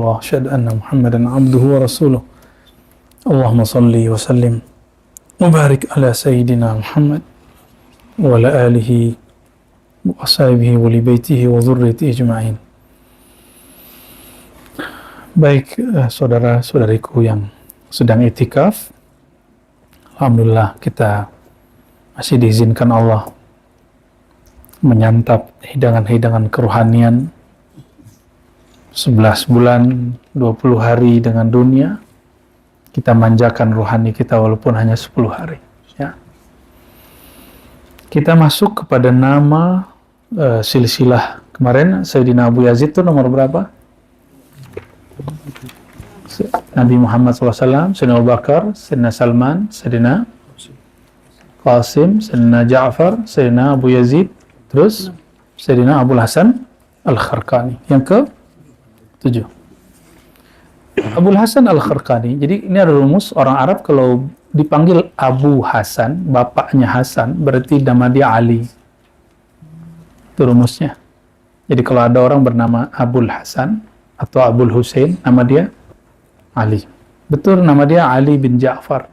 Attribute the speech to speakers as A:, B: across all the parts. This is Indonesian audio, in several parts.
A: وأشهد أن محمدا عبده ورسوله اللهم صل وسلم وبارك على سيدنا محمد وعلى آله وأصحابه ولبيته وذريته أجمعين. Baik, saudara-saudariku yang sedang itikaf, alhamdulillah kita masih diizinkan Allah menyantap hidangan-hidangan kerohanian 11 bulan 20 hari dengan dunia. Kita manjakan rohani kita walaupun hanya 10 hari ya. Kita masuk kepada nama silsilah. Kemarin Sayyidina Abu Yazid itu nomor berapa? Nabi Muhammad SAW, Sayyidina Abu Bakar, Sayyidina Salman, Sayyidina Qasim, Sayyidina Ja'far, Sayyidina Abu Yazid, terus Sayyidina Abul Hasan Al-Kharqani. Yang ke-7. Abul Hasan Al-Kharqani. Jadi ini ada rumus orang Arab kalau dipanggil Abu Hasan, bapaknya Hasan, berarti nama dia Ali. Itu rumusnya. Jadi kalau ada orang bernama Abul Hasan atau Abul Husain, nama dia Ali. Betul, nama dia Ali bin Ja'far.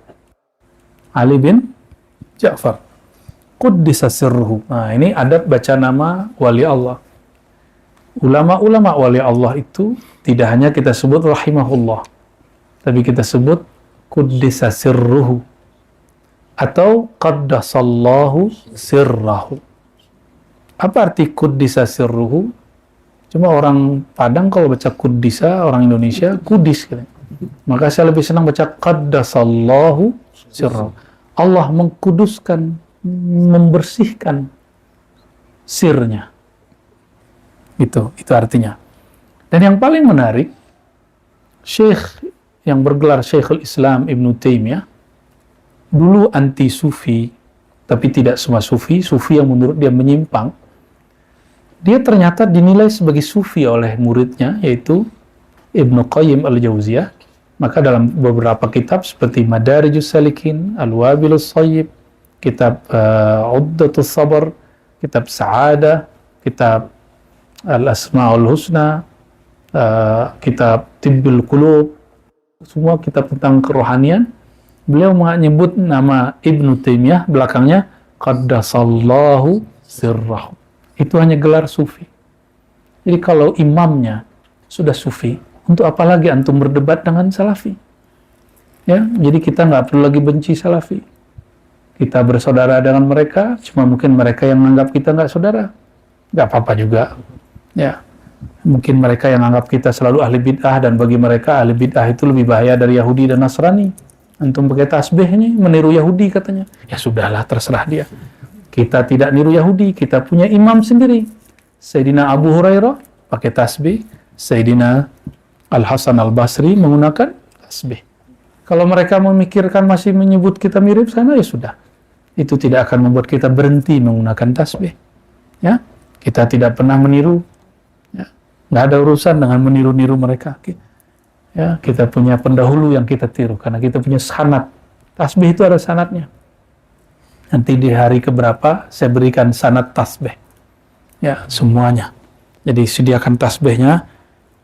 A: Ali bin Ja'far. Quddisa sirruhu. Nah, ini adab baca nama wali Allah. Ulama-ulama wali Allah itu tidak hanya kita sebut rahimahullah, tapi kita sebut quddisa sirruhu atau qaddasallahu sirrahu. Apa arti quddisa sirruhu? Cuma orang Padang kalau baca kuddisa, orang Indonesia kudis gitu. Maka saya lebih senang baca qaddasallahu sirrahu. Allah mengkuduskan, membersihkan sirnya. Itu artinya. Dan yang paling menarik, Syekh yang bergelar Syekhul Islam Ibn Taimiyah dulu anti sufi, tapi tidak semua sufi yang menurut dia menyimpang. Dia ternyata dinilai sebagai sufi oleh muridnya, yaitu Ibnu Qayyim Al-Jauziyah. Maka dalam beberapa kitab seperti Madarijus Salikin, Al-Wabilus Shayyib, kitab Uddatus Sabr, kitab Sa'adah, kitab Al-Asma'ul Husna, kitab Tibbul Qulub, semua kitab tentang kerohanian, beliau menyebut nama Ibnu Taimiyah, belakangnya Qaddasallahu sirrahu. Itu hanya gelar sufi. Jadi kalau imamnya sudah sufi, untuk apa lagi antum berdebat dengan salafi? Ya, jadi kita nggak perlu lagi benci salafi. Kita bersaudara dengan mereka, cuma mungkin mereka yang menganggap kita nggak saudara. Nggak apa-apa juga. Ya, mungkin mereka yang anggap kita selalu ahli bid'ah, dan bagi mereka ahli bid'ah itu lebih bahaya dari Yahudi dan Nasrani. Antum pakai tasbih ini meniru Yahudi katanya. Ya sudahlah, terserah dia. Kita tidak niru Yahudi, kita punya imam sendiri. Sayyidina Abu Hurairah pakai tasbih, Sayyidina Al-Hasan Al-Basri menggunakan tasbih. Kalau mereka memikirkan masih menyebut kita mirip sana, ya sudah. Itu tidak akan membuat kita berhenti menggunakan tasbih. Ya, kita tidak pernah meniru. Ya, nggak ada urusan dengan meniru-niru mereka. Ya, kita punya pendahulu yang kita tiru, karena kita punya sanad. Tasbih itu ada sanadnya. Nanti di hari keberapa saya berikan sanad tasbih. Ya, semuanya. Jadi sediakan tasbihnya,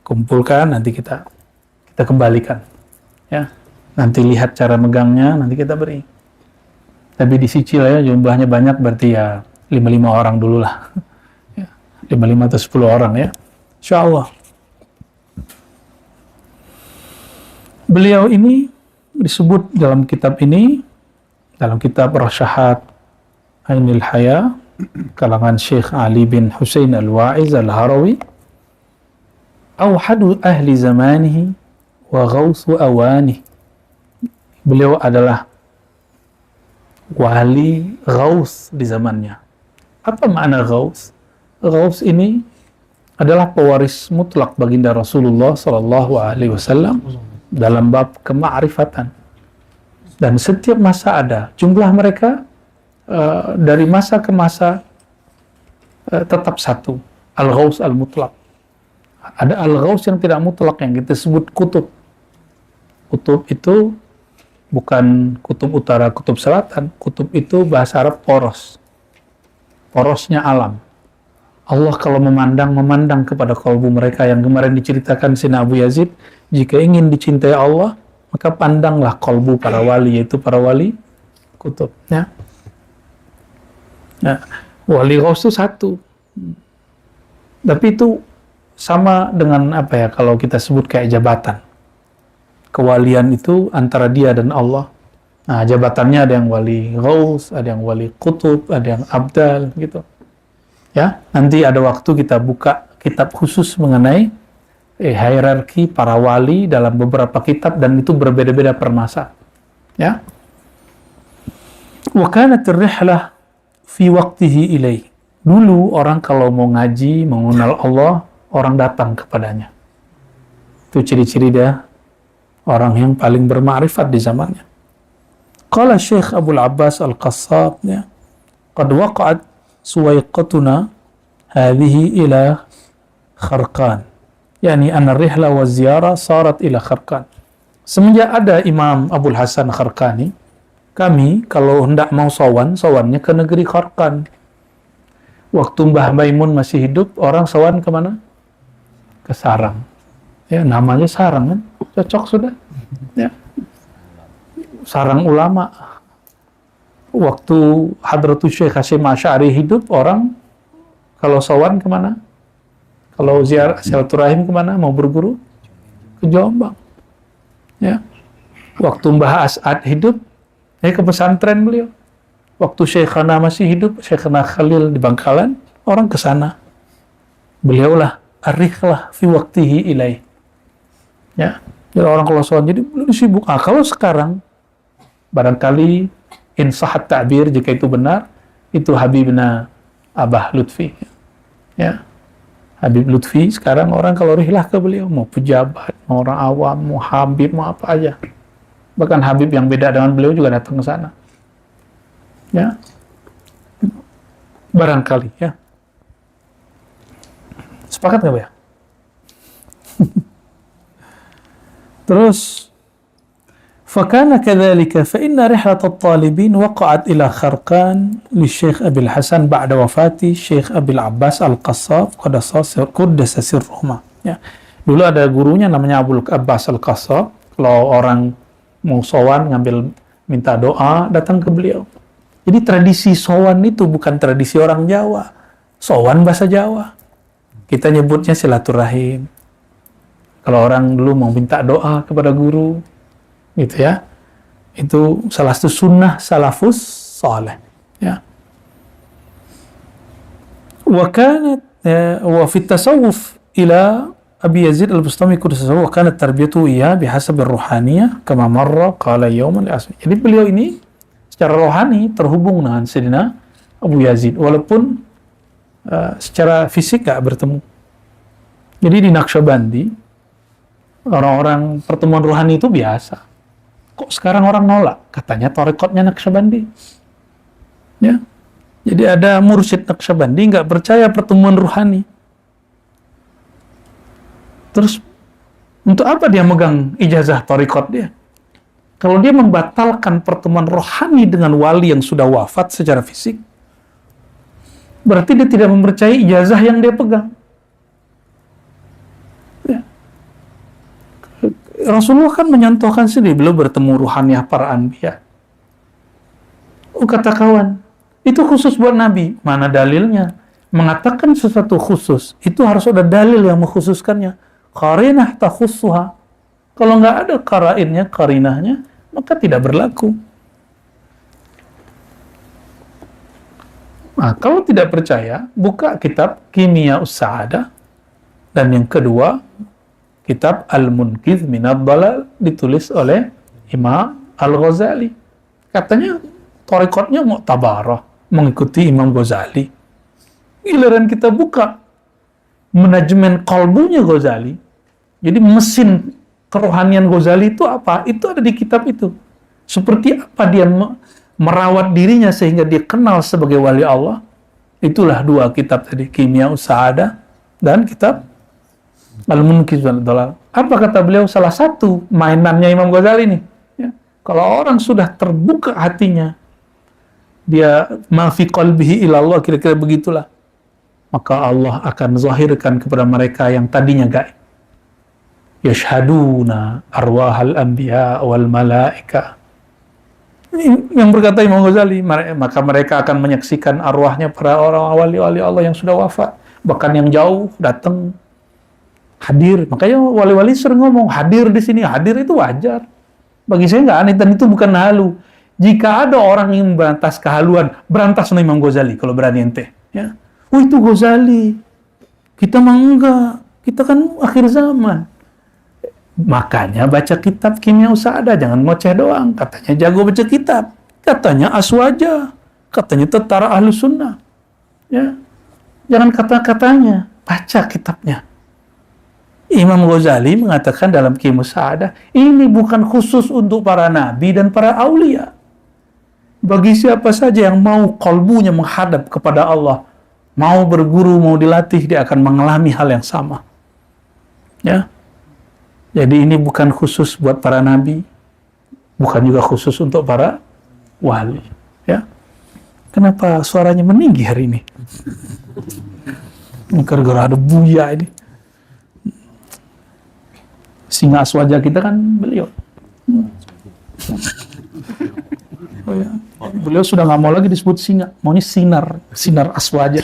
A: kumpulkan, nanti kita kembalikan. Ya, nanti lihat cara megangnya, nanti kita beri. Tapi dicicil ya, jumlahnya banyak, berarti ya 5 orang dulu lah. Ya, 5 atau 10 orang ya. Insyaallah. Beliau ini disebut dalam kitab ini, dalam kitab Rasyahat Ainil Haya, kalangan Syekh Ali bin Husain Al-Wa'iz Al-Harawi, awhadu ahli zamanihi wa ghawsu awani. Beliau adalah wali ghaus di zamannya. Apa makna ghaus? Ghaus ini adalah pewaris mutlak baginda Rasulullah sallallahu alaihi wasallam dalam bab kema'rifatan. Dan setiap masa ada. Jumlah mereka dari masa ke masa tetap satu. Al-Ghaus al-Mutlaq. Ada Al-Ghaus yang tidak mutlak, yang kita sebut kutub. Kutub itu bukan kutub utara, kutub selatan. Kutub itu bahasa Arab poros. Porosnya alam. Allah kalau memandang kepada kalbu mereka yang kemarin diceritakan Sina Abu Yazid, jika ingin dicintai Allah, maka pandanglah kalbu para wali, yaitu para wali kutub. Ya. Nah, wali ghaus itu satu. Tapi itu sama dengan apa ya, kalau kita sebut kayak jabatan. Kewalian itu antara dia dan Allah. Nah, jabatannya ada yang wali ghaus, ada yang wali kutub, ada yang abdal, gitu. Ya, nanti ada waktu kita buka kitab khusus mengenai hierarki para wali dalam beberapa kitab, dan itu berbeda-beda per masa. Ya. Wa kanat ar-rihlah fi waqtihi ilaih. Dulu orang kalau mau ngaji, mengenal Allah, orang datang kepadanya. Itu ciri-ciri dia orang yang paling bermakrifat di zamannya. Qala Syekh Abdul Abbas Al-Qassab, ya, qad waqa'at suwaiqatuna hadhihi ila Kharqan, yani anna rihla wa ziyarah sarat ila Kharqan. Semenjak ada Imam Abul Hasan Kharqani, kami kalau hendak mau sowannya ke negeri Kharqan. Waktu Mbah Maimun masih hidup, orang sowan kemana? Ke Sarang. Ya, namanya Sarang kan, cocok sudah. Ya. Sarang ulama. Waktu Hadratus Syekh Hasyim Asy'ari hidup, orang kalau sowan kemana? Kalau ziarah silaturahim kemana? Mau berguru? Ke Jombang. Ya. Waktu Mbah As'ad hidup, ke pesantren beliau. Waktu Syekhana masih hidup, Syekhana Khalil di Bangkalan, orang ke sana. Beliaulah ar-rihlah fi waqtihi ilaih. Ya. Jadi orang kalau sowan jadi belum sibuk. Kalau sekarang barangkali insahat ta'bir, jika itu benar, itu Habibna Abah Lutfi. Ya. Habib Lutfi sekarang orang kalau rihlah ke beliau, mau pejabat, mau orang awam, mau Habib, mau apa aja. Bahkan Habib yang beda dengan beliau juga datang ke sana. Ya. Barangkali, ya. Sepakat nggak, ya? Terus فكان كذلك فإن رحلة الطالبين وقعت إلى خرقان للشيخ أبي الحسن بعد وفاة الشيخ أبي العباس القصاب قدس سرهما. Ya. Dulu ada gurunya namanya Abul Abbas Al-Qassab. Kalau orang mau sowan ngambil minta doa, datang ke beliau. Jadi tradisi sowan itu bukan tradisi orang Jawa. Sowan bahasa Jawa. Kita nyebutnya silaturahim. Kalau orang dulu mau minta doa kepada guru, gitu ya, itu salah satu sunnah salafus saleh. Ya. Wa kanat wa fi tasawuf ila Abi Yazid Al-Bustami qudsahu wa kanat tarbiyatu iya bihasab ar-ruhaniyah kama marra qala yawman al-asr. Jadi beliau ini secara rohani terhubung dengan Sayyidina Abu Yazid walaupun secara fisik gak bertemu. Jadi di Naqsyabandi orang-orang pertemuan rohani itu biasa. Kok sekarang orang nolak? Katanya tarekatnya Naqsyabandi. Ya. Jadi ada mursyid Naqsyabandi nggak percaya pertemuan ruhani. Terus untuk apa dia megang ijazah tarekat dia? Kalau dia membatalkan pertemuan rohani dengan wali yang sudah wafat secara fisik, berarti dia tidak mempercayai ijazah yang dia pegang. Rasulullah kan menyontohkan sendiri, beliau bertemu ruhaniyah para anbiya. Oh, kata kawan, itu khusus buat Nabi. Mana dalilnya? Mengatakan sesuatu khusus, itu harus ada dalil yang mengkhususkannya. Qarinah takhussuha. Kalau nggak ada qarinahnya, maka tidak berlaku. Nah, kalau tidak percaya, buka kitab Kimia Us-Sa'adah. Dan yang kedua, kitab Al-Munqidh Minad Dhalal, ditulis oleh Imam Al-Ghazali. Katanya tarekatnya mu'tabarah, mengikuti Imam Ghazali. Giliran kita buka manajemen kalbunya Ghazali, jadi mesin kerohanian Ghazali itu apa? Itu ada di kitab itu. Seperti apa dia merawat dirinya sehingga dia kenal sebagai wali Allah. Itulah dua kitab tadi, Kimia Us-Sa'adah dan kitab Al-Munqidh Minad Dhalal. Apa kata beliau? Salah satu mainannya Imam Ghazali nih. Ya. Kalau orang sudah terbuka hatinya, dia ma fi qalbihi ilallah, kira-kira begitulah. maka Allah akan zahirkan kepada mereka yang tadinya gaib. Yashhaduna arwahal anbiya wal malaika. Yang berkata Imam Ghazali, maka mereka akan menyaksikan arwahnya para orang wali-wali Allah yang sudah wafat, bahkan yang jauh datang hadir. Makanya wali-wali sering ngomong hadir di sini, hadir itu wajar. Bagi saya nggak aneh, dan itu bukan halu. Jika ada orang yang memberantas kehaluan, berantas sama Imam Ghazali kalau berani ente. Ya. Oh itu Ghazali, kita mah enggak, kita kan akhir zaman. Makanya baca kitab Kimia Usada, jangan ngoceh doang. Katanya jago baca kitab, katanya aswaja, katanya tentara ahlu sunnah. Ya, jangan kata-katanya, baca kitabnya. Imam Ghazali mengatakan dalam Kimia Usada, ini bukan khusus untuk para nabi dan para aulia. Bagi siapa saja yang mau kalbunya menghadap kepada Allah, mau berguru, mau dilatih, dia akan mengalami hal yang sama. Ya. Jadi ini bukan khusus buat para nabi, bukan juga khusus untuk para wali. Ya, kenapa suaranya meninggi hari ini? Gara-gara ada Buya ini. Singa aswaja kita kan beliau. Oh ya. Beliau sudah nggak mau lagi disebut singa, maunya sinar aswaja.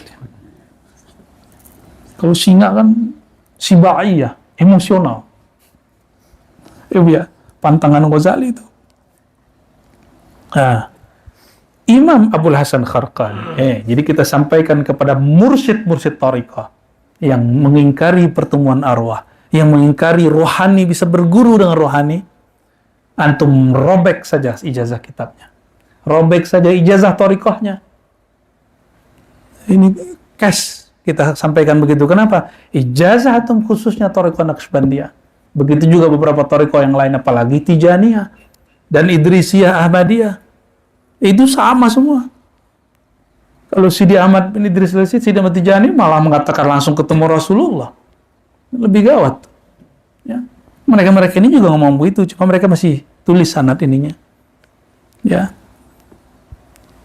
A: Kalau singa kan sibaiyah, emosional. Ya, pantangan Ghazali itu. Nah, Imam Abul Hasan Kharqani. Jadi kita sampaikan kepada mursyid-mursyid thariqah yang mengingkari pertemuan arwah, yang mengingkari rohani bisa berguru dengan rohani. Antum robek saja ijazah kitabnya, robek saja ijazah thariqahnya. Ini cash kita sampaikan begitu. Kenapa? Ijazah antum khususnya thariqah Naqsbandiyah. Begitu juga beberapa thariqah yang lain, apalagi Tijaniyah dan Idrisiyah Ahmadiyah. Itu sama semua. Kalau Sidi Ahmad bin Idris Al-Sid, Sidi Ahmad Tijani malah mengatakan langsung ketemu Rasulullah. Lebih gawat. Ya. Mereka-mereka ini juga ngomong begitu, cuma mereka masih tulis sanad ininya. Ya.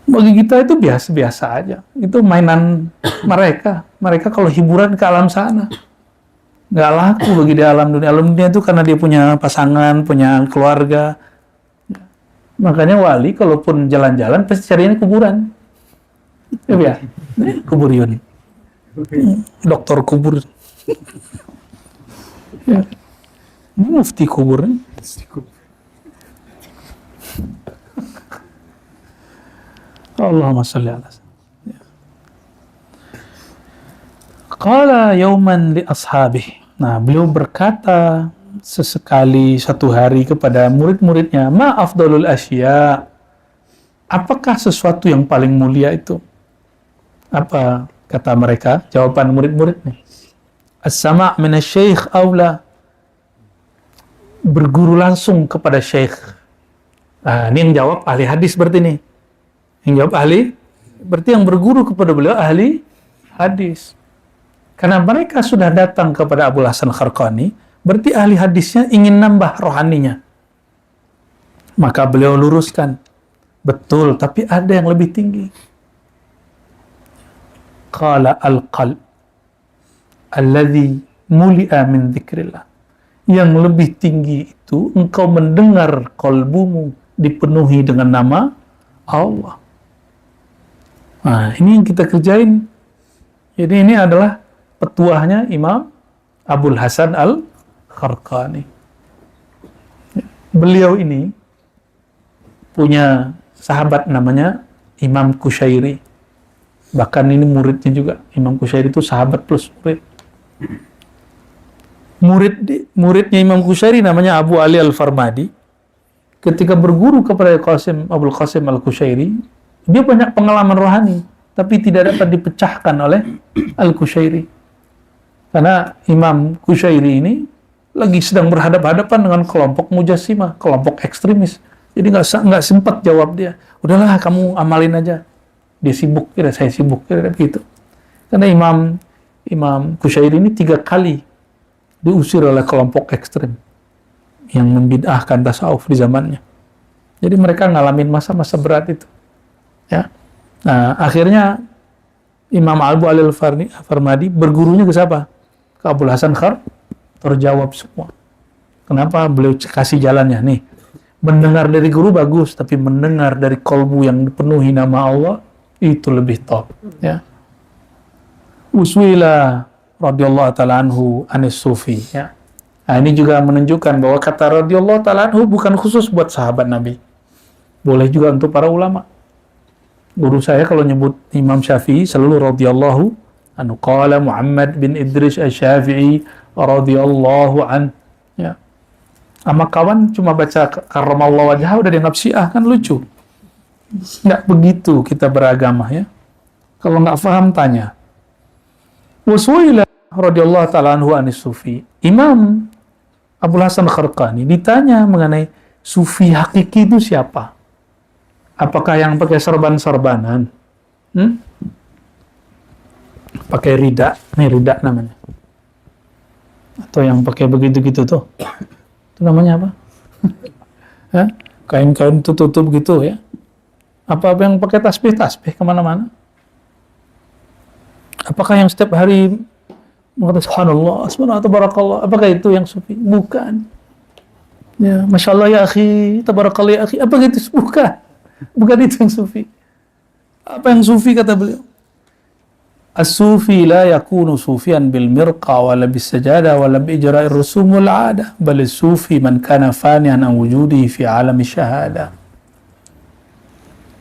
A: Bagi kita itu biasa-biasa aja. Itu mainan mereka. Mereka kalau hiburan ke alam sana. Nggak laku bagi di alam dunia. Alam dunia itu karena dia punya pasangan, punya keluarga. Makanya wali kalaupun jalan-jalan pasti carinya kuburan. Ya, kuburion. Dokter kubur. Ya. Mufti kubur. Allahumma salli ala Qala yauman li ashabih. Nah, beliau berkata sesekali satu hari kepada murid-muridnya, ma afdalul asya. Apakah sesuatu yang paling mulia itu? Apa kata mereka? Jawaban murid-muridnya. As-sama' min asy-syaikh aula. Berguru langsung kepada syekh. Nah, ini yang jawab ahli hadis berarti nih. Yang jawab ahli, berarti yang berguru kepada beliau ahli hadis. Karena mereka sudah datang kepada Abul Hasan Kharqani, berarti ahli hadisnya ingin nambah rohaninya. Maka beliau luruskan, betul, tapi ada yang lebih tinggi. Qala al-qalb alladhi muli'a min dzikrillah. Yang lebih tinggi itu engkau mendengar qalbumu dipenuhi dengan nama Allah. Nah, ini yang kita kerjain. Jadi ini adalah petuahnya Imam Abul Hasan Al-Kharqani. Beliau ini punya sahabat namanya Imam Kusyairi. Bahkan ini muridnya juga. Imam Kusyairi itu sahabat plus murid. Muridnya Imam Kusyairi namanya Abu Ali Al-Farmadi. Ketika berguru kepada Abul Qasim Al-Kusyairi, dia banyak pengalaman rohani, tapi tidak dapat dipecahkan oleh Al-Kusyairi. Karena Imam Kusyairi ini lagi sedang berhadapan-hadapan dengan kelompok Mujassimah, kelompok ekstremis. Jadi nggak sempat jawab dia. Udahlah, kamu amalin aja. Dia sibuk, kira saya sibuk, kira begitu. Karena Imam Kusyairi ini 3 kali diusir oleh kelompok ekstrem yang membid'ahkan tasawuf di zamannya. Jadi mereka ngalamin masa-masa berat itu. Ya. Nah, akhirnya Imam Abu Al-Farmadi bergurunya ke siapa? Ke Abul Hasan Khar, terjawab semua. Kenapa beliau kasih jalannya nih? Mendengar dari guru bagus, tapi mendengar dari kolbu yang dipenuhi nama Allah itu lebih top. Ya. Uswila radhiyallahu taala anhu anis sufi. Ya. Nah, ini juga menunjukkan bahwa kata radhiyallahu taala anhu bukan khusus buat sahabat Nabi. Boleh juga untuk para ulama. Guru saya kalau nyebut Imam Syafi'i selalu radhiyallahu anhu. Qala Muhammad bin Idris Asy-Syafi'i radhiyallahu an. Ya. Sama kawan cuma baca karramallahu wajhahu udah dianggap Syiah, kan lucu. Nggak begitu kita beragama ya. Kalau nggak paham tanya. Waswaila radhiyallahu ta'ala anhu anis sufi. Imam Abul Hasan Kharqani ditanya mengenai sufi hakiki itu siapa? Apakah yang pakai serban-serbanan? Pakai rida, nih rida namanya. Atau yang pakai begitu-gitu tuh. Itu namanya apa? Kain-kain tutup gitu ya. Apa yang pakai tasbih kemana-mana? Apakah yang setiap hari mengatakan subhanallah, subhanallah, tabarakallah? Apakah itu yang sufi? Bukan. Ya, masya Allah ya akhi, tabarakallah ya akhi. Apa itu? Bukan. Bukan itu yang sufi. Apa yang sufi kata beliau? As-sufi la yakunu sufian bil mirqa wala bis sajada wala bi ijra'ir rusum wal 'ada bal as-sufi man kana fanian an wujudihi fi 'alam syahada.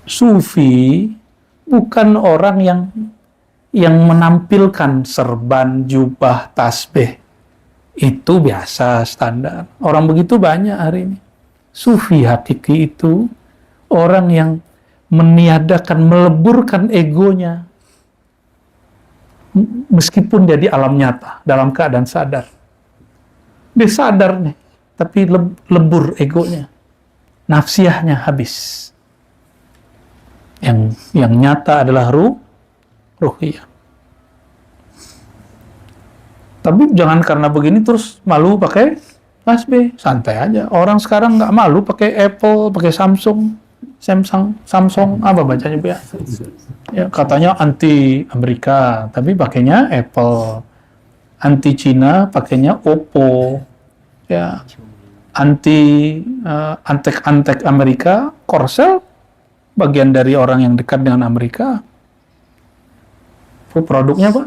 A: Sufi bukan orang yang menampilkan serban, jubah, tasbih. Itu biasa standar. Orang begitu banyak hari ini. Sufi hakiki itu orang yang meniadakan, meleburkan egonya meskipun dia di alam nyata, dalam keadaan sadar. Dia sadar nih, tapi lebur egonya. Nafsiyahnya habis. Yang nyata adalah ruhiyah. Tapi jangan karena begini terus malu pakai tasbih. Santai aja. Orang sekarang nggak malu pakai Apple, pakai Samsung, apa bacanya Bu ya? Ya, katanya anti Amerika, tapi pakainya Apple. Anti Cina, pakainya Oppo. Ya. Antek Amerika, Korsel, bagian dari orang yang dekat dengan Amerika. Produknya Pak?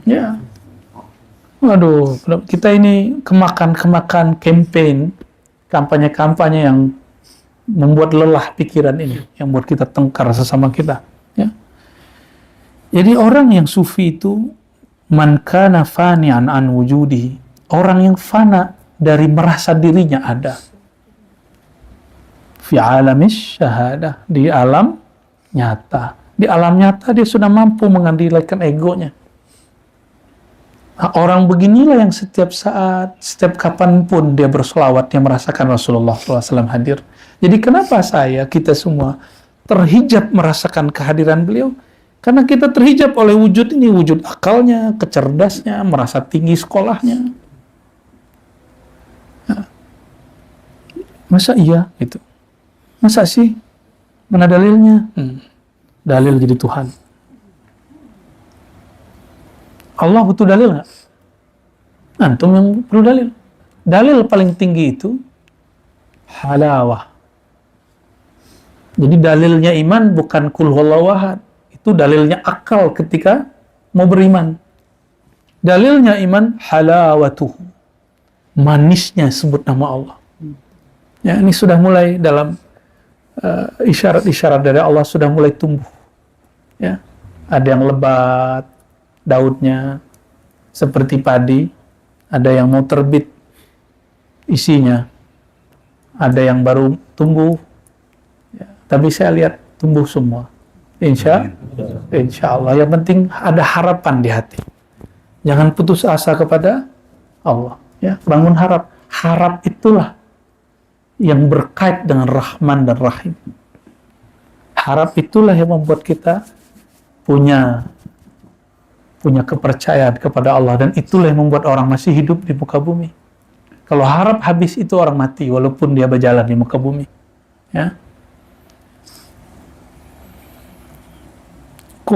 A: Ya. Waduh, kita ini kemakan campaign, kampanye-kampanye yang membuat lelah pikiran ini, yang buat kita tengkar sesama kita. Ya. Jadi orang yang sufi itu man kana fani'an an wujudi, orang yang fana dari merasa dirinya ada. Fi alamis syahadah, di alam nyata. Di alam nyata dia sudah mampu mengendalikan egonya. Nah, orang beginilah yang setiap saat, setiap kapanpun dia berselawat, dia merasakan Rasulullah SAW hadir. Jadi kenapa kita semua terhijab merasakan kehadiran beliau? Karena kita terhijab oleh wujud ini, wujud akalnya, kecerdasnya, merasa tinggi sekolahnya. Nah, masa iya gitu? Masa sih? Mana dalilnya? Dalil jadi Tuhan. Allah butuh dalil nggak? Antum yang perlu dalil. Dalil paling tinggi itu halawah. Jadi dalilnya iman bukan kul huwallahu ahad. Itu dalilnya akal ketika mau beriman. Dalilnya iman halawatuh. Manisnya sebut nama Allah. Ya, ini sudah mulai dalam isyarat-isyarat dari Allah sudah mulai tumbuh. Ya. Ada yang lebat daudnya seperti padi, ada yang mau terbit isinya, ada yang baru tumbuh, ya, tapi saya lihat tumbuh semua. Insya Allah. Yang penting ada harapan di hati. Jangan putus asa kepada Allah. Ya, bangun harap. Harap itulah yang berkait dengan Rahman dan Rahim. Harap itulah yang membuat kita punya kepercayaan kepada Allah, dan itulah yang membuat orang masih hidup di muka bumi. Kalau harap habis itu orang mati walaupun dia berjalan di muka bumi. Ya.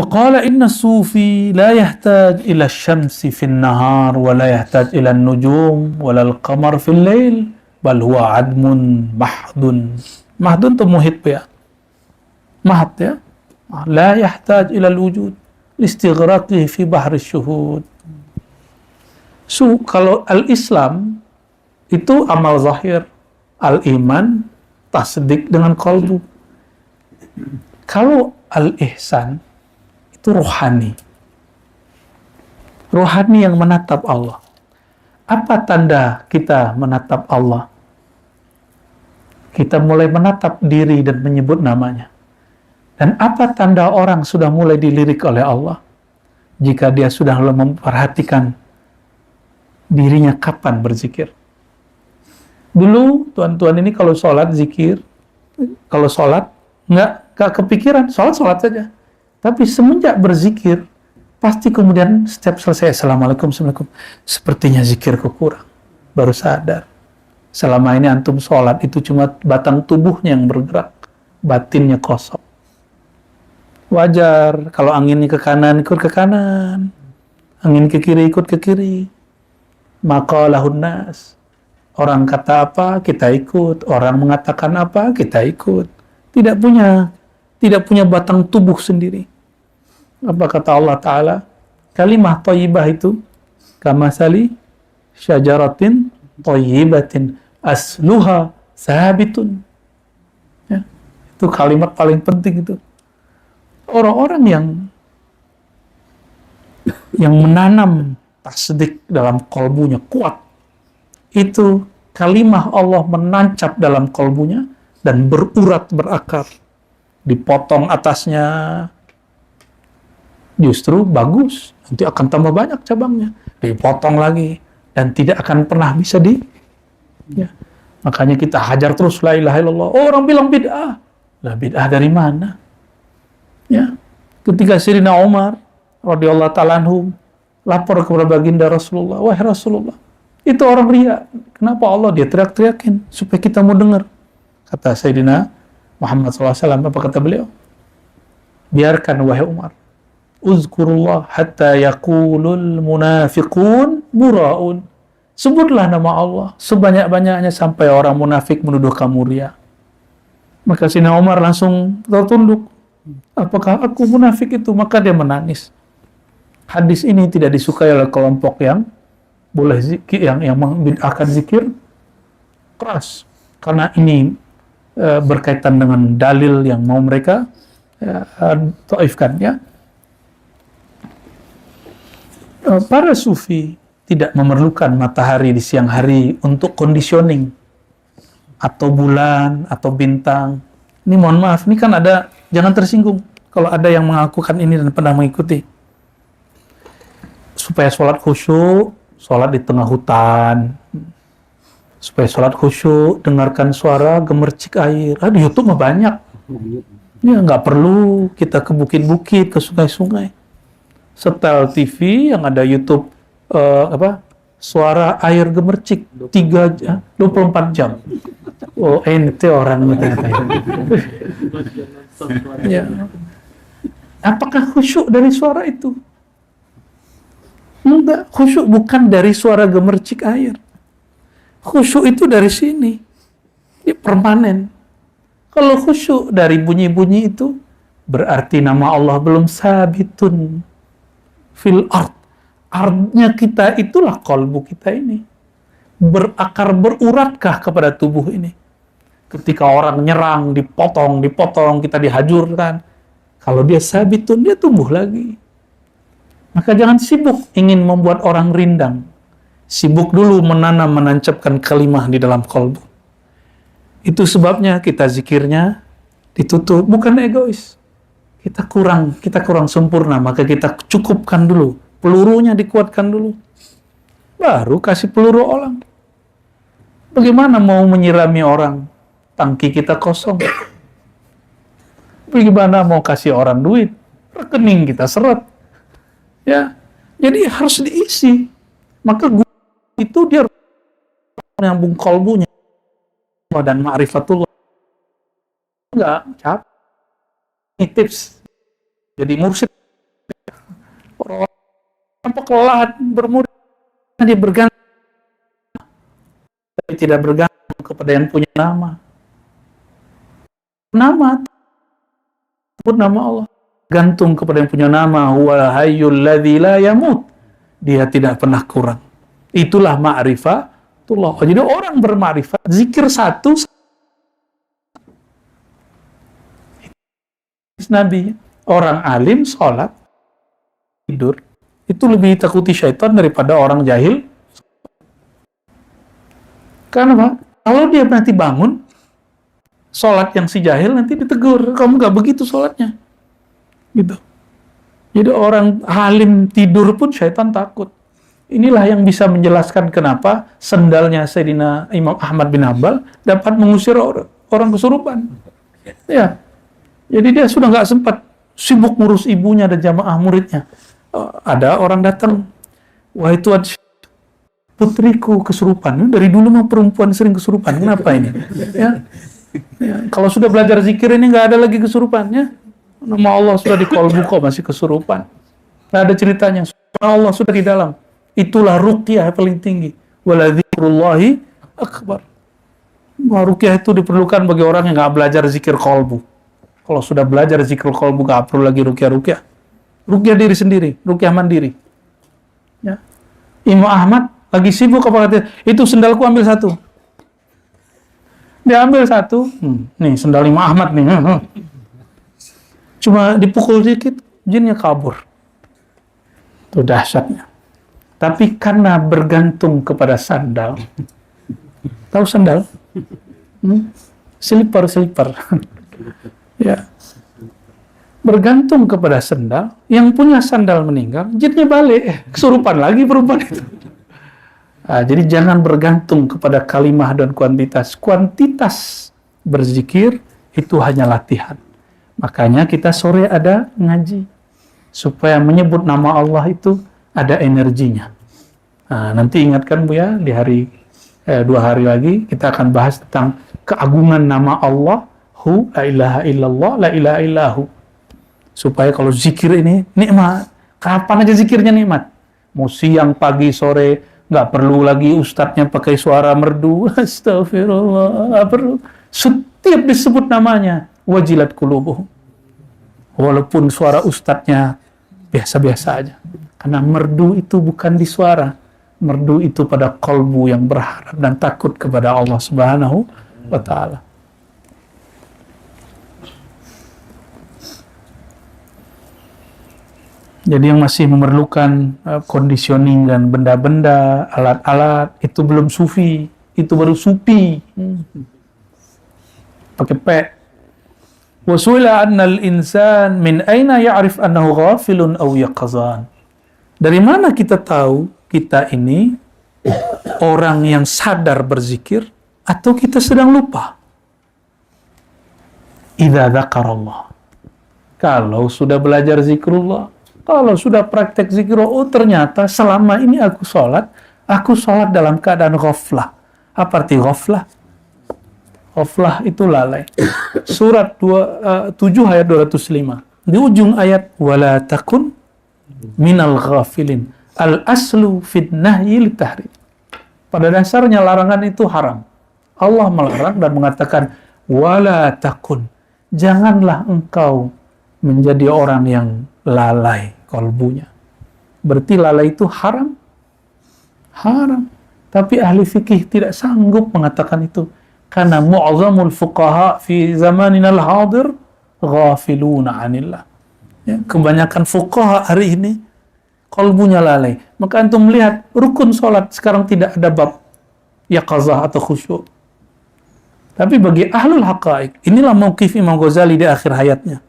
A: Qala inna sufi la yahtaj ila syamsi fin nahar wa la yahtaj ila nujum wa la al-qamar fil lail bal huwa admun mahdun. Mahdun itu muhit ya. Mahad ya. La yahtaj ila al-wujud listighraqihi fi bahri syuhud. So, kalau al-Islam itu amal zahir, al-iman tasdik dengan qalbu. Kalau al-ihsan itu rohani. Rohani yang menatap Allah. Apa tanda kita menatap Allah? Kita mulai menatap diri dan menyebut namanya. Dan apa tanda orang sudah mulai dilirik oleh Allah? Jika dia sudah memperhatikan dirinya kapan berzikir. Dulu tuan-tuan ini kalau sholat zikir, kalau sholat nggak kepikiran, sholat saja. Tapi semenjak berzikir, pasti kemudian setiap selesai Assalamualaikum, Assalamualaikum, sepertinya zikirku kurang. Baru sadar. Selama ini antum sholat itu cuma batang tubuhnya yang bergerak, batinnya kosong. Wajar kalau anginnya ke kanan ikut ke kanan, angin ke kiri ikut ke kiri. Maqalahun nas. Orang kata apa kita ikut, orang mengatakan apa kita ikut. Tidak punya batang tubuh sendiri. Apa kata Allah Ta'ala? Kalimah thayyibah itu kamasali syajaratin thayyibatin asluha sabitun. Ya, itu kalimat paling penting itu. Orang-orang yang menanam tasdik dalam kolbunya kuat, itu kalimah Allah menancap dalam kolbunya dan berurat berakar. Dipotong atasnya justru bagus, nanti akan tambah banyak cabangnya. Dipotong lagi dan tidak akan pernah bisa ya. Makanya kita hajar terus la ilaha illallah. Oh, orang bilang bid'ah. Lah bid'ah dari mana? Ya. Ketika Sayyidina Umar radhiyallahu ta'ala anhu lapor kepada baginda Rasulullah, wahai Rasulullah, itu orang riya. Kenapa Allah dia teriak-teriakin supaya kita mau dengar? Kata Sayyidina Muhammad SAW, apa kata beliau? Biarkan wahai Umar, uzkurullah hatta yaqulul munafiqun mura'un. Sebutlah nama Allah sebanyak-banyaknya sampai orang munafik menuduh kamu riya. Maka Sayyidina Umar langsung tertunduk. Apakah aku munafik itu? Maka dia menangis. Hadis ini tidak disukai oleh kelompok yang boleh zikir, yang membid'ahkan zikir keras. Karena ini berkaitan dengan dalil yang mau mereka taifkan ya. Para sufi tidak memerlukan matahari di siang hari untuk conditioning atau bulan atau bintang. Ini mohon maaf, ini kan ada, jangan tersinggung kalau ada yang mengakukan ini dan pernah mengikuti. Supaya sholat khusyuk, sholat di tengah hutan. Supaya sholat khusyuk, dengarkan suara gemercik air. Di YouTube mah banyak. Ya, nggak perlu kita ke bukit-bukit, ke sungai-sungai. Setel TV yang ada YouTube suara air gemercik 24 jam. Oh, ente orang ternyata. Ya. Apakah khusyuk dari suara itu? Enggak, khusyuk bukan dari suara gemercik air. Khusyuk itu dari sini. Ini permanen. Kalau khusyuk dari bunyi-bunyi itu, berarti nama Allah belum sabitun fil ard. Ardnya kita itulah kolbu kita ini. Berakar, beruratkah kepada tubuh ini? Ketika orang nyerang, dipotong, kita dihajurkan. Kalau dia sabitun, dia tumbuh lagi. Maka jangan sibuk ingin membuat orang rindang. Sibuk dulu menanam, menancapkan kalimah di dalam kolbu. Itu sebabnya kita zikirnya ditutup, bukan egois. Kita kurang sempurna, maka kita cukupkan dulu. Pelurunya dikuatkan dulu. Baru kasih peluru orang. Bagaimana mau menyirami orang? Tangki kita kosong. Bagaimana mau kasih orang duit? Rekening kita seret. Ya, jadi harus diisi. Maka itu dia menyambung kolbunya dan ma'rifatullah. Enggak, capek. Ini tips. Jadi mursyid Tanpa kelelahan bermurid, dia bergantung, tapi tidak bergantung kepada yang punya nama. Nama, sebut nama Allah. Gantung kepada yang punya nama, huwal hayyul ladzi la yamut. Dia tidak pernah kurang. Itulah ma'rifatullah. Jadi orang bermakrifat, zikir satu Nabi. Orang alim sholat tidur itu lebih takuti syaitan daripada orang jahil. Karena apa? Kalau dia nanti bangun sholat yang si jahil, nanti ditegur, kamu gak begitu sholatnya gitu. Jadi orang alim tidur pun syaitan takut. Inilah yang bisa menjelaskan kenapa sendalnya Sayyidina Imam Ahmad bin Hanbal dapat mengusir orang kesurupan. Ya, jadi dia sudah gak sempat, sibuk ngurus ibunya dan jamaah muridnya. Ada orang datang, wahai Tuhan, putriku kesurupan. Dari dulu mah perempuan sering kesurupan, kenapa ini? Ya, kalau sudah belajar zikir ini nggak ada lagi kesurupannya. Nama Allah sudah di qalbu kok masih kesurupan. Nggak ada ceritanya. Allah sudah di dalam. Itulah ruqyah paling tinggi. Wala dzikrullahi akbar. Ruqyah itu diperlukan bagi orang yang nggak belajar zikir qalbu. Kalau sudah belajar zikir qalbu, nggak perlu lagi ruqyah. Ruqyah diri sendiri, ruqyah mandiri. Ya. Imam Ahmad lagi sibuk apa kata? Itu sendalku ambil satu. Dia ambil satu. Nih sendal Imam Ahmad nih. Cuma dipukul sedikit, jinnya kabur. Itu dahsyatnya. Tapi karena bergantung kepada sandal. Tahu sandal? Slipper. Ya. Bergantung kepada sandal, yang punya sandal meninggal, jinnya balik, kesurupan lagi perempuan itu. Nah, jadi jangan bergantung kepada kalimah dan kuantitas. Kuantitas berzikir itu hanya latihan. Makanya kita sore ada ngaji, supaya menyebut nama Allah itu ada energinya. Nah, nanti ingatkan Bu ya, di hari 2 hari lagi kita akan bahas tentang keagungan nama Allah, Hu, la ilaha illallah, la ilaha illahu. Supaya kalau zikir ini nikmat. Kapan aja zikirnya nikmat. Mau siang, pagi, sore, nggak perlu lagi ustadznya pakai suara merdu. Astagfirullah, nggak perlu. Setiap disebut namanya, wajilat qulubuhum. Walaupun suara ustadznya biasa-biasa aja. Karena merdu itu bukan di suara. Merdu itu pada qalbu yang berharap dan takut kepada Allah Subhanahu wa ta'ala. Jadi yang masih memerlukan conditioning dan benda-benda, alat-alat, itu belum sufi, itu baru supi. Pakai P. Wa su'ila 'annal insan min aina ya'rif annahu ghafilun aw yaqazan. Dari mana kita tahu kita ini orang yang sadar berzikir atau kita sedang lupa? Idza dzakarallah. Kalau sudah belajar zikrullah, kalau sudah praktek zikrullah, oh ternyata selama ini aku sholat dalam keadaan ghaflah. Apa arti ghaflah? Ghaflah itu lalai. Surat 7 ayat 205. Di ujung ayat, wala takun minal ghafilin. Al-aslu fid nahyi litahrim. Pada dasarnya larangan itu haram. Allah melarang dan mengatakan, wala takun. Janganlah engkau menjadi orang yang lalai kalbunya. Berarti lalai itu haram. Haram. Tapi ahli fikih tidak sanggup mengatakan itu. Karena mu'azamul fuqaha fi zamanina al-hadir ghafiluna anillah. Ya, kebanyakan fuqaha hari ini kalbunya lalai. Maka antum melihat rukun sholat sekarang tidak ada bab yaqazah atau khusyuk. Tapi bagi ahlul haqa'iq, inilah mauqif Imam Ghazali di akhir hayatnya.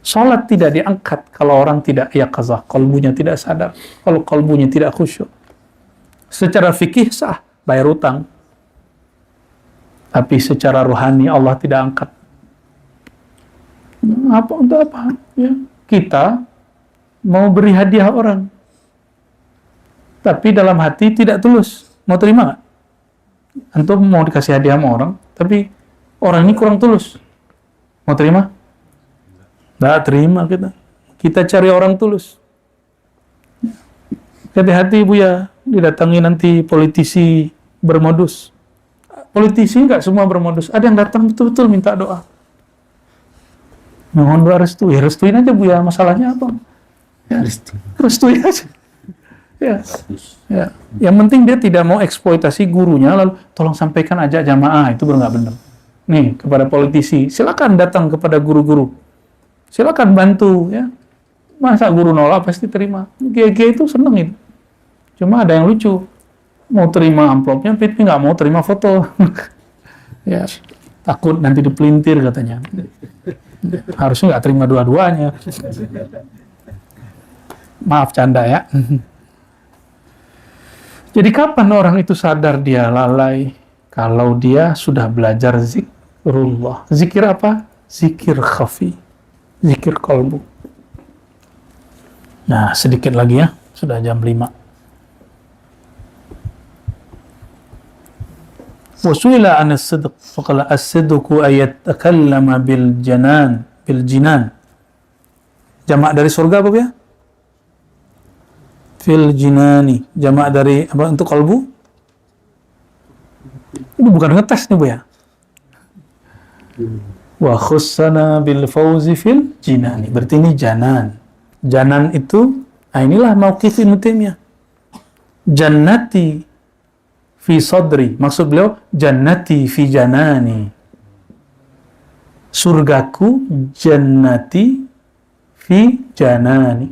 A: Salat tidak diangkat kalau orang tidak yaqazah, kalbunya tidak sadar, kalau kalbunya tidak khusyuk. Secara fikih sah, bayar utang. Tapi secara rohani Allah tidak angkat. Apa untuk apa? Ya, kita mau beri hadiah orang, tapi dalam hati tidak tulus. Mau terima nggak? Antum mau dikasih hadiah sama orang, tapi orang ini kurang tulus. Mau terima? Nggak terima kita. Kita cari orang tulus. Hati-hati Bu ya, didatangi nanti politisi bermodus. Politisi nggak semua bermodus, ada yang datang betul-betul minta doa. Mohon doa restu, ya restuin aja Bu ya, masalahnya apa? Ya, restuin aja. Ya. Ya. Yang penting dia tidak mau eksploitasi gurunya, lalu tolong sampaikan aja jamaah, itu baru nggak benar. Nih, kepada politisi, silakan datang kepada guru-guru. Silakan bantu ya. Masa guru nolak pasti terima. Kiai-kiai itu seneng itu. Cuma ada yang lucu. Mau terima amplopnya, tapi nggak mau terima foto. Ya, takut nanti dipelintir katanya. Harusnya nggak terima dua-duanya. Maaf canda ya. Jadi kapan orang itu sadar dia lalai? Kalau dia sudah belajar zikrullah. Zikir apa? Zikir khafi. Zikir qalbu. Nah, sedikit lagi ya. Sudah jam 5. Wasuila an as-sidq. Faqala as-sidqu ayatakallama bil jinan. Jamak dari surga apa ya? Fil jinani. Jamak dari apa untuk qalbu? Ini bukan ngetes nih Bu ya. Wa khussana bil fawzi fil jinani. Berarti ini janan. Janan itu, inilah mauqif Ibnu Taimiyah. Jannati fi sadri. Maksud beliau, jannati fi janani. Surgaku, jannati fi janani.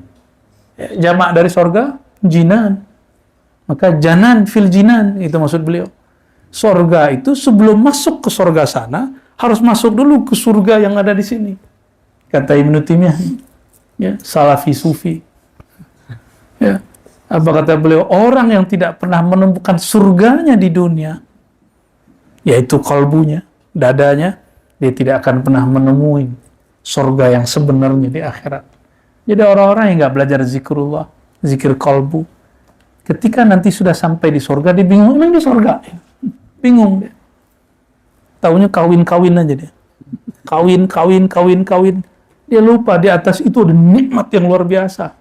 A: Jamak dari surga, jinan. Maka janan fil jinan, itu maksud beliau. Surga itu sebelum masuk ke surga sana, harus masuk dulu ke surga yang ada di sini. Kata Ibnu Taimiyah, ya, salafi sufi. Ya. Apa kata beliau? Orang yang tidak pernah menemukan surganya di dunia, yaitu kalbunya, dadanya, dia tidak akan pernah menemui surga yang sebenarnya di akhirat. Jadi orang-orang yang nggak belajar zikrullah, zikir kalbu, ketika nanti sudah sampai di surga, dia bingung, emang di surga? Bingung dia. Taunya kawin-kawin aja dia. Kawin. Dia lupa di atas itu ada nikmat yang luar biasa.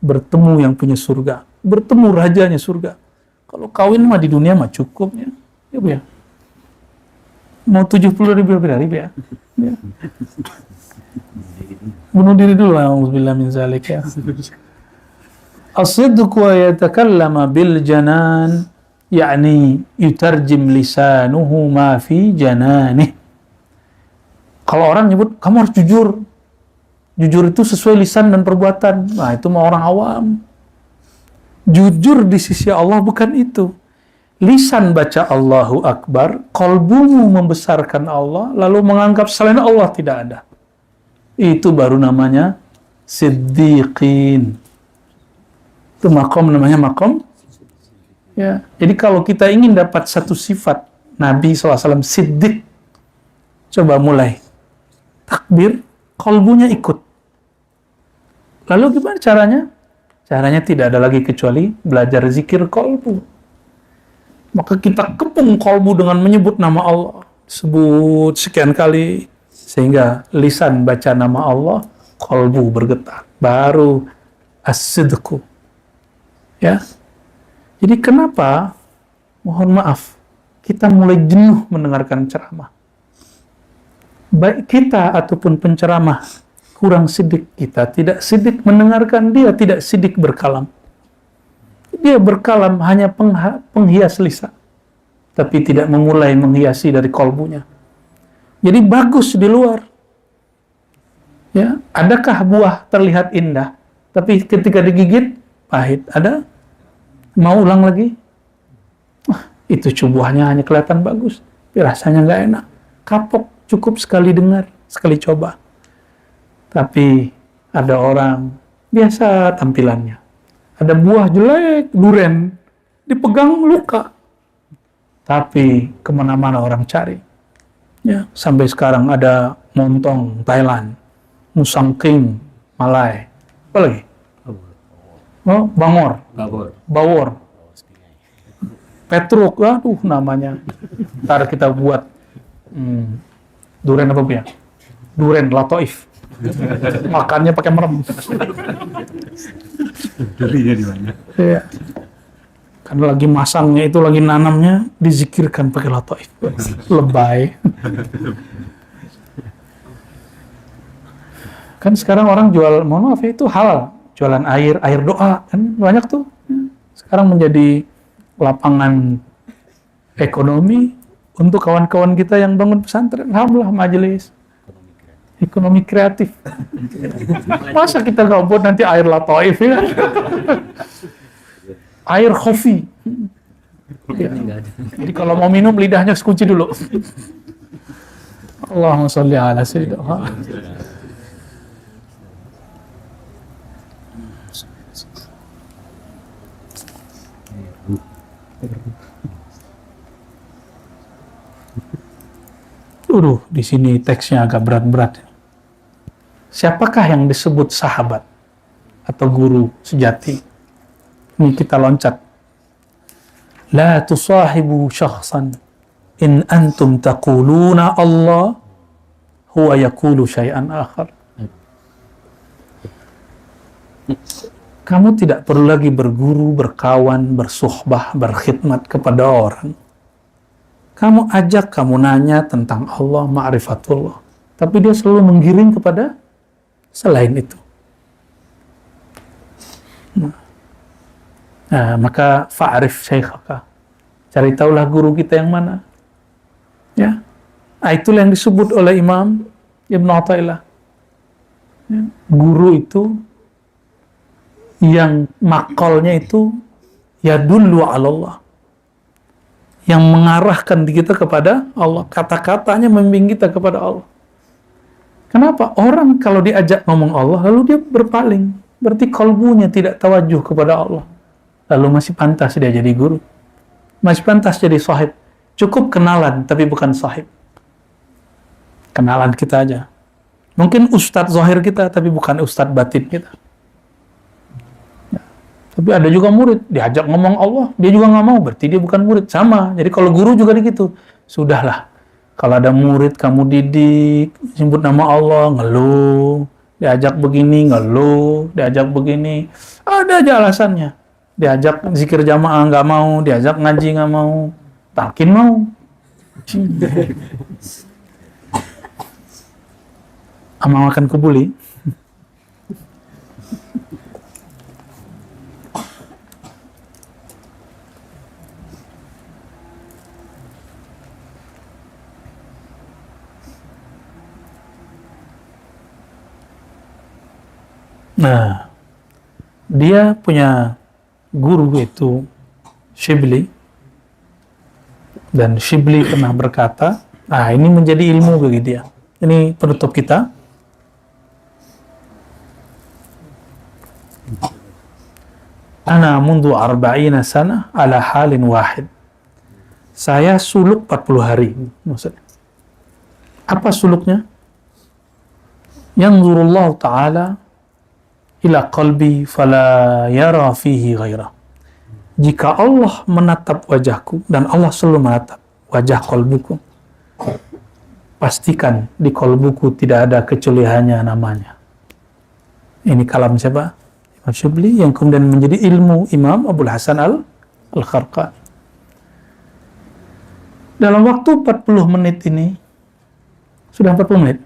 A: Bertemu yang punya surga. Bertemu rajanya surga. Kalau kawin mah di dunia mah cukup ya. Ya Bu ya. Mau 70.000 ya. Ya. Bunuh diri dulu. Alhamdulillah min zalik ya. As-sidqu wa yatakallama bil janan. yakni yutarjim lisanuhu ma fi jananih. Kalau orang nyebut kamu harus jujur. Jujur itu sesuai lisan dan perbuatan. Nah, itu mah orang awam. Jujur di sisi Allah bukan itu. Lisan baca Allahu Akbar, qalbumu membesarkan Allah, lalu menganggap selain Allah tidak ada. Itu baru namanya siddiqin. Itu makom namanya makom. Ya. Jadi kalau kita ingin dapat satu sifat Nabi SAW siddiq, coba mulai. Takbir, qalbunya ikut. Lalu gimana caranya? Caranya tidak ada lagi kecuali belajar zikir qalbu. Maka kita kepung qalbu dengan menyebut nama Allah. Sebut sekian kali. Sehingga lisan baca nama Allah, qalbu bergetar. Baru as-sidqu. Ya. Jadi kenapa, mohon maaf, kita mulai jenuh mendengarkan ceramah. Baik kita ataupun penceramah, kurang sidik kita, tidak sidik mendengarkan, dia tidak sidik berkalam. Dia berkalam hanya penghias lisan, tapi tidak memulai menghiasi dari kalbunya. Jadi bagus di luar. Ya, adakah buah terlihat indah, tapi ketika digigit pahit? Ada? Mau ulang lagi? Itu buahnya hanya kelihatan bagus, tapi rasanya nggak enak. Kapok, cukup sekali dengar, sekali coba. Tapi ada orang biasa tampilannya. Ada buah jelek, duren, dipegang luka. Tapi kemana-mana orang cari. Ya, sampai sekarang ada montong Thailand, musang king Malai, apa lagi? Oh, bawor, petruk, aduh namanya. Ntar kita buat duren apa ya? Duren latoif. Makannya pakai merem.
B: Durinya di mana?
A: Iya. Kan lagi masangnya itu, lagi nanamnya, dizikirkan pakai lataif. Lebay. Kan sekarang orang jual, mohon maaf ya, itu halal. Jualan air doa, kan banyak tuh. Sekarang menjadi lapangan ekonomi untuk kawan-kawan kita yang bangun pesantren. Alhamdulillah, majelis ekonomi kreatif. Masa kita nggak buat nanti air lataif ya? Air kopi. Ya. Jadi kalau mau minum lidahnya kunci dulu. Allahumma sholli ala sayyidina. Di sini teksnya agak berat-berat. Siapakah yang disebut sahabat atau guru sejati? Ini kita loncat. La tusahibu syakhsan in antum taquluna Allah huwa yaqulu syai'an akhar. Kamu tidak perlu lagi berguru, berkawan, bersuhbah, berkhidmat kepada orang. Kamu ajak, kamu nanya tentang Allah, ma'rifatullah. Tapi dia selalu menggiring kepada selain itu. Nah, maka fa'arif syekhaka. Cari tahulah guru kita yang mana. Ya. Nah, itulah yang disebut oleh Imam Ibn Athaillah. Ya. Guru itu yang makolnya itu yadullu ala Allah. Yang mengarahkan kita kepada Allah. Kata-katanya membimbing kita kepada Allah. Kenapa? Orang kalau diajak ngomong Allah, lalu dia berpaling. Berarti kalbunya tidak tawajuh kepada Allah. Lalu masih pantas dia jadi guru. Masih pantas jadi sahib. Cukup kenalan, tapi bukan sahib. Kenalan kita aja. Mungkin ustadz zahir kita, tapi bukan ustadz batin kita. Tapi ada juga murid, diajak ngomong Allah, dia juga nggak mau, berarti dia bukan murid. Sama, jadi kalau guru juga gitu. Sudahlah, kalau ada murid kamu didik, sebut nama Allah, ngeluh. Diajak begini, ngeluh. Diajak begini, ada aja alasannya. Diajak zikir jamaah nggak mau, diajak ngaji nggak mau, talqin mau. Ama makan kebuli. Nah, dia punya guru itu Shibli, dan Shibli pernah berkata, nah ini menjadi ilmu bagi dia. Ini penutup kita. Ana mundu arba'ina sana ala halin wahid. Saya suluk 40 hari. Maksudnya. Apa suluknya? Yanzurullahu ta'ala ila qalbi fala yara fihi ghairah. Jika Allah menatap wajahku, dan Allah selalu menatap wajah kolbuku, pastikan di kolbuku tidak ada kecuali hanya namanya. Ini kalam siapa? Imam Shibli, yang kemudian menjadi ilmu Imam Abul Hasan Al-Kharqani. Dalam waktu 40 menit ini, sudah 40 menit?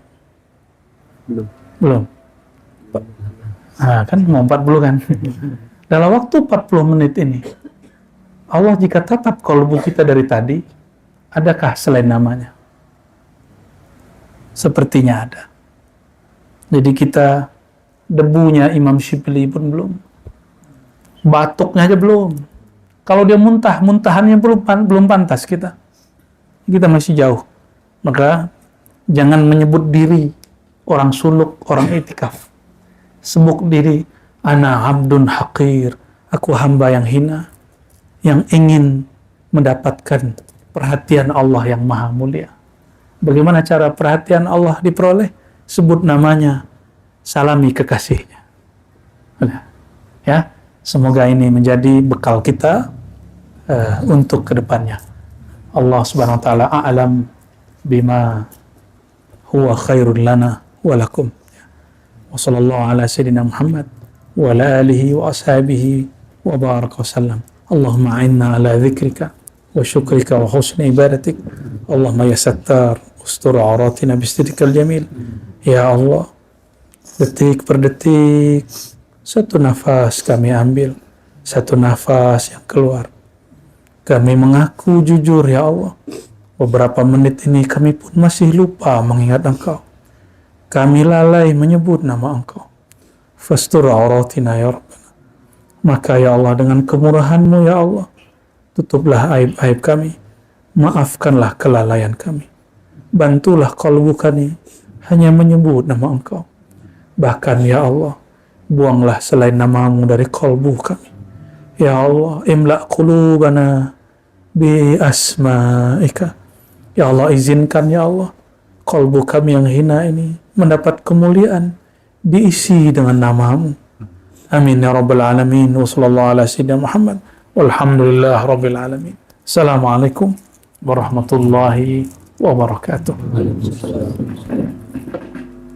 A: Belum. Nah, kan mau 40 kan. Dalam waktu 40 menit ini, Allah jika tatap kolbu kita dari tadi, adakah selain namanya? Sepertinya ada. Jadi kita, debunya Imam Shibli pun belum. Batuknya aja belum. Kalau dia muntah, muntahannya belum pantas kita. Kita masih jauh. Maka jangan menyebut diri orang suluk, orang itikaf. Sebut diri, ana abdun haqir, aku hamba yang hina, yang ingin mendapatkan perhatian Allah yang maha mulia. Bagaimana cara perhatian Allah diperoleh? Sebut namanya, salami kekasihnya. Ya, semoga ini menjadi bekal kita untuk kedepannya. Allah subhanahu wa ta'ala a'lam bima huwa khairun lana walakum. wa sallallahu ala sayyidina Muhammad wa ala alihi wa ashabihi wa baraka wa sallam. Allahumma a'inna ala dzikrika wa syukrika wa husni ibadatik. Allahumma ya Sattar ustur auratina bisidikal jamil. Ya Allah, detik per detik satu nafas kami ambil, satu nafas yang keluar, kami mengaku jujur ya Allah, beberapa menit ini kami pun masih lupa mengingat Engkau, kami lalai menyebut nama Engkau. Fastur auratina ya Rabbana, maka ya Allah dengan kemurahan-Mu ya Allah, tutuplah aib-aib kami, maafkanlah kelalaian kami, bantulah qalbu kami hanya menyebut nama Engkau. Bahkan ya Allah, buanglah selain nama-Mu dari qalbu kami. Ya Allah, imla qulubana bi asma'ika. Ya Allah, izinkan ya Allah qalbu kami yang hina ini mendapat kemuliaan, diisi dengan nama-Mu. Amin ya rabbal alamin. Wa sallallahu ala sayyidina Muhammad walhamdulillah rabbil alamin. Assalamualaikum warahmatullahi wabarakatuh.